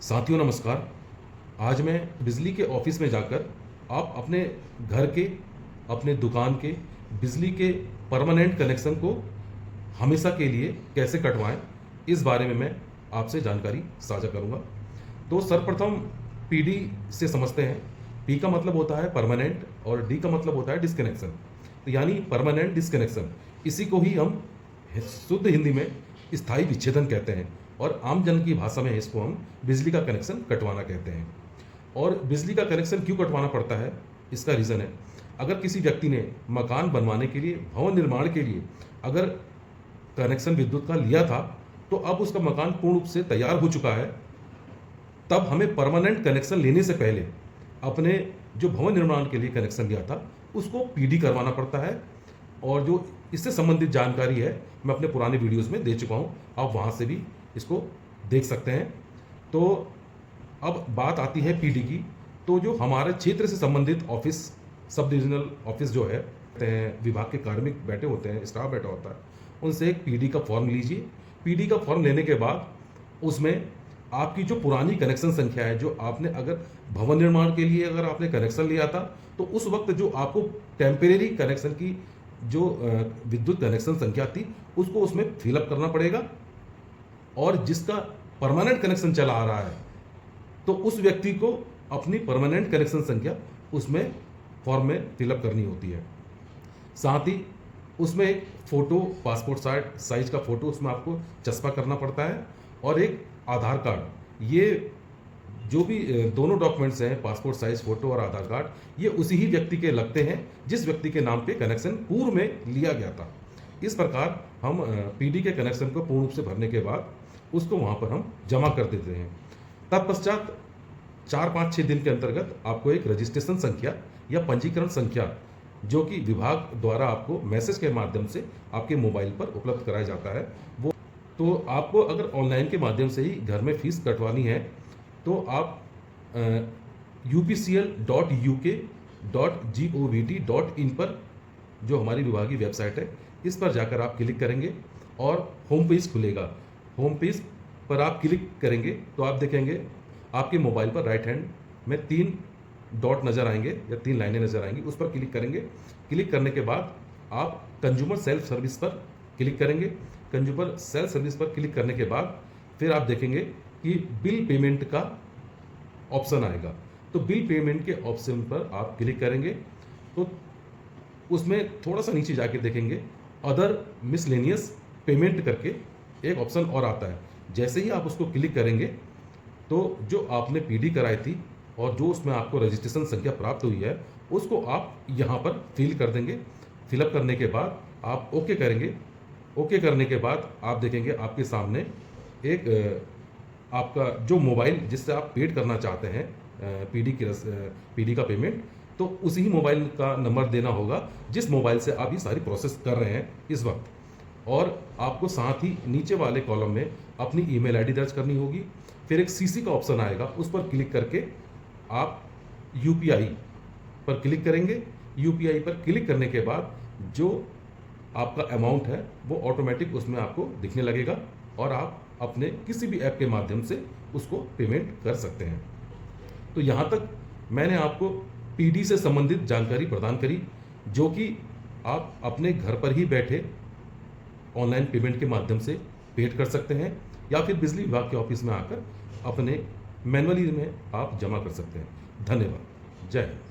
साथियों नमस्कार। आज मैं बिजली के ऑफिस में जाकर आप अपने घर के, अपने दुकान के बिजली के परमानेंट कनेक्शन को हमेशा के लिए कैसे कटवाएं, इस बारे में मैं आपसे जानकारी साझा करूंगा। तो सर्वप्रथम पीडी से समझते हैं। पी का मतलब होता है परमानेंट और डी का मतलब होता है डिस्कनेक्शन। तो यानी परमानेंट डिस्कनेक्शन, इसी को ही हम शुद्ध हिंदी में स्थायी विच्छेदन कहते हैं और आम जन की भाषा में इसको हम बिजली का कनेक्शन कटवाना कहते हैं। और बिजली का कनेक्शन क्यों कटवाना पड़ता है, इसका रीज़न है, अगर किसी व्यक्ति ने मकान बनवाने के लिए, भवन निर्माण के लिए अगर कनेक्शन विद्युत का लिया था, तो अब उसका मकान पूर्ण रूप से तैयार हो चुका है, तब हमें परमानेंट कनेक्शन लेने से पहले अपने जो भवन निर्माण के लिए कनेक्शन लिया था उसको पीडी करवाना पड़ता है। और जो इससे संबंधित जानकारी है मैं अपने पुराने वीडियोस में दे चुका हूँ, आप वहाँ से भी इसको देख सकते हैं। तो अब बात आती है पीडी की। तो जो हमारे क्षेत्र से संबंधित ऑफिस, सब डिविजनल ऑफिस जो है, विभाग के कार्मिक बैठे होते हैं, स्टाफ बैठा होता है, उनसे एक पीडी का फॉर्म लीजिए। पीडी का फॉर्म लेने के बाद उसमें आपकी जो पुरानी कनेक्शन संख्या है, जो आपने अगर भवन निर्माण के लिए अगर आपने कनेक्शन लिया था, तो उस वक्त जो आपको टेम्परेरी कनेक्शन की जो विद्युत कनेक्शन संख्या थी उसको उसमें फिलअप करना पड़ेगा। और जिसका परमानेंट कनेक्शन चला आ रहा है, तो उस व्यक्ति को अपनी परमानेंट कनेक्शन संख्या उसमें फॉर्म में फिलअप करनी होती है। साथ ही उसमें एक फ़ोटो, पासपोर्ट साइज का फ़ोटो उसमें आपको चस्पा करना पड़ता है और एक आधार कार्ड। ये जो भी दोनों डॉक्यूमेंट्स हैं, पासपोर्ट साइज फ़ोटो और आधार कार्ड, ये उसी ही व्यक्ति के लगते हैं जिस व्यक्ति के नाम पे कनेक्शन पूर्व में लिया गया था। इस प्रकार हम पीडी के कनेक्शन को पूर्ण रूप से भरने के बाद उसको वहाँ पर हम जमा कर देते हैं। तत्पश्चात 4-5-6 दिन के अंतर्गत आपको एक रजिस्ट्रेशन संख्या या पंजीकरण संख्या, जो कि विभाग द्वारा आपको मैसेज के माध्यम से आपके मोबाइल पर उपलब्ध कराया जाता है, वो तो आपको अगर ऑनलाइन के माध्यम से ही घर में फीस कटवानी है तो आप upcl.uk.govt.in पर, जो हमारी विभागीय वेबसाइट है, इस पर जाकर आप क्लिक करेंगे और होम पेज खुलेगा। होम पेज पर आप क्लिक करेंगे तो आप देखेंगे आपके मोबाइल पर राइट हैंड में 3 डॉट नज़र आएंगे या 3 लाइनें नज़र आएंगी, उस पर क्लिक करेंगे। क्लिक करने के बाद आप कंज्यूमर सेल्फ सर्विस पर क्लिक करेंगे। कंज्यूमर सेल्फ सर्विस पर क्लिक करने के बाद फिर आप देखेंगे कि बिल पेमेंट का ऑप्शन आएगा। तो बिल पेमेंट के ऑप्शन पर आप क्लिक करेंगे तो उसमें थोड़ा सा नीचे जाके देखेंगे अदर मिसलेनियस पेमेंट करके एक ऑप्शन और आता है। जैसे ही आप उसको क्लिक करेंगे तो जो आपने पीडी कराई थी और जो उसमें आपको रजिस्ट्रेशन संख्या प्राप्त हुई है उसको आप यहाँ पर फिल कर देंगे। फिलअप करने के बाद आप ओके करेंगे। ओके करने के बाद आप देखेंगे आपके सामने एक आपका जो मोबाइल जिससे आप पेड करना चाहते हैं पीडी का पेमेंट, तो उसी ही मोबाइल का नंबर देना होगा जिस मोबाइल से आप ये सारी प्रोसेस कर रहे हैं इस वक्त। और आपको साथ ही नीचे वाले कॉलम में अपनी ईमेल आईडी दर्ज करनी होगी। फिर एक सीसी का ऑप्शन आएगा, उस पर क्लिक करके आप यूपीआई पर क्लिक करेंगे। यूपीआई पर क्लिक करने के बाद जो आपका अमाउंट है वो ऑटोमेटिक उसमें आपको दिखने लगेगा और आप अपने किसी भी ऐप के माध्यम से उसको पेमेंट कर सकते हैं। तो यहाँ तक मैंने आपको पीडी से संबंधित जानकारी प्रदान करी, जो कि आप अपने घर पर ही बैठे ऑनलाइन पेमेंट के माध्यम से पेड कर सकते हैं या फिर बिजली विभाग के ऑफिस में आकर अपने मैनुअली में आप जमा कर सकते हैं। धन्यवाद। जय हिंद।